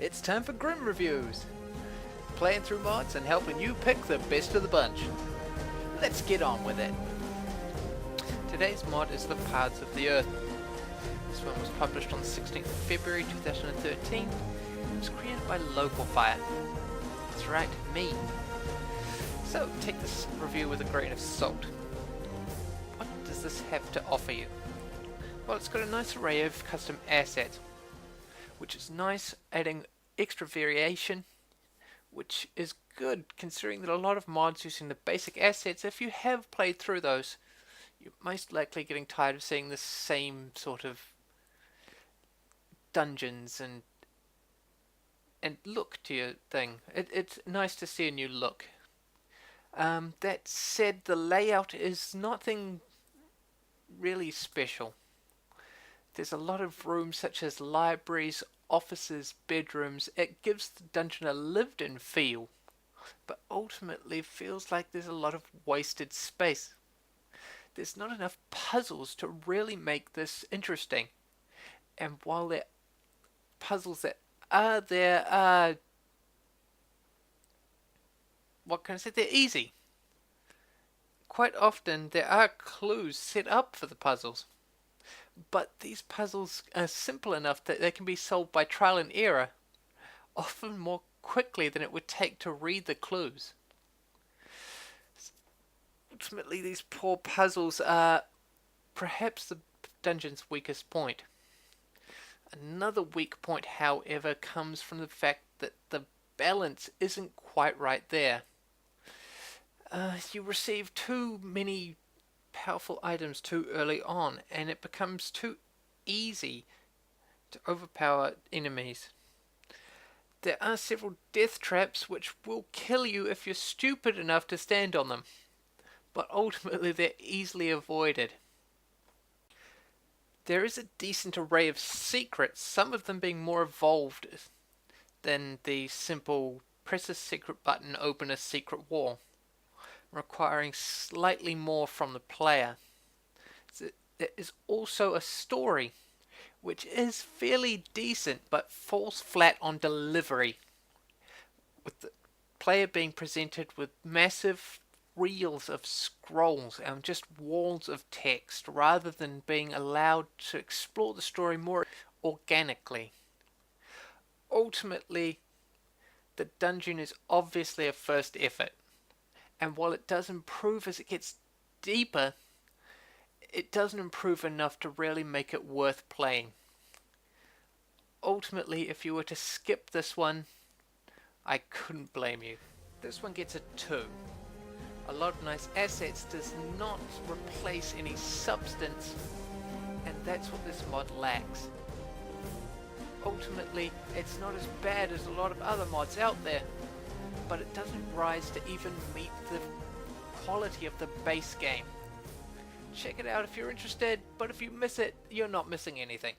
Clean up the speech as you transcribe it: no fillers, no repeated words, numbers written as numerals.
It's time for Grim Reviews. Playing through mods and helping you pick the best of the bunch. Let's get on with it. Today's mod is the Paths of the Earth. This one was published on 16th February 2013. It was created by Localfire. That's right, me. So take this review with a grain of salt. What does this have to offer you? Well, it's got a nice array of custom assets, which is nice, adding extra variation, which is good considering that a lot of mods using the basic assets, if you have played through those, you're most likely getting tired of seeing the same sort of dungeons and look to your thing. It's nice to see a new look. That said, the layout is nothing really special. There's a lot of rooms such as libraries, offices, bedrooms. It gives the dungeon a lived-in feel, but ultimately feels like there's a lot of wasted space. There's not enough puzzles to really make this interesting. And while the puzzles that are there are, what can I say, they're easy. Quite often there are clues set up for the puzzles, but these puzzles are simple enough that they can be solved by trial and error, often more quickly than it would take to read the clues. Ultimately, these poor puzzles are perhaps the dungeon's weakest point. Another weak point, however, comes from the fact that the balance isn't quite right there. You receive too many powerful items too early on, and it becomes too easy to overpower enemies. There are several death traps which will kill you if you're stupid enough to stand on them, but ultimately they're easily avoided. There is a decent array of secrets, some of them being more evolved than the simple press a secret button, open a secret wall, requiring slightly more from the player. There is also a story, which is fairly decent but falls flat on delivery, with the player being presented with massive reels of scrolls and just walls of text rather than being allowed to explore the story more organically. Ultimately, the dungeon is obviously a first effort, and while it does improve as it gets deeper, it doesn't improve enough to really make it worth playing. Ultimately, if you were to skip this one, I couldn't blame you. This one gets a 2. A lot of nice assets does not replace any substance, and that's what this mod lacks. Ultimately, it's not as bad as a lot of other mods out there, but it doesn't rise to even meet the quality of the base game. Check it out if you're interested, but if you miss it, you're not missing anything.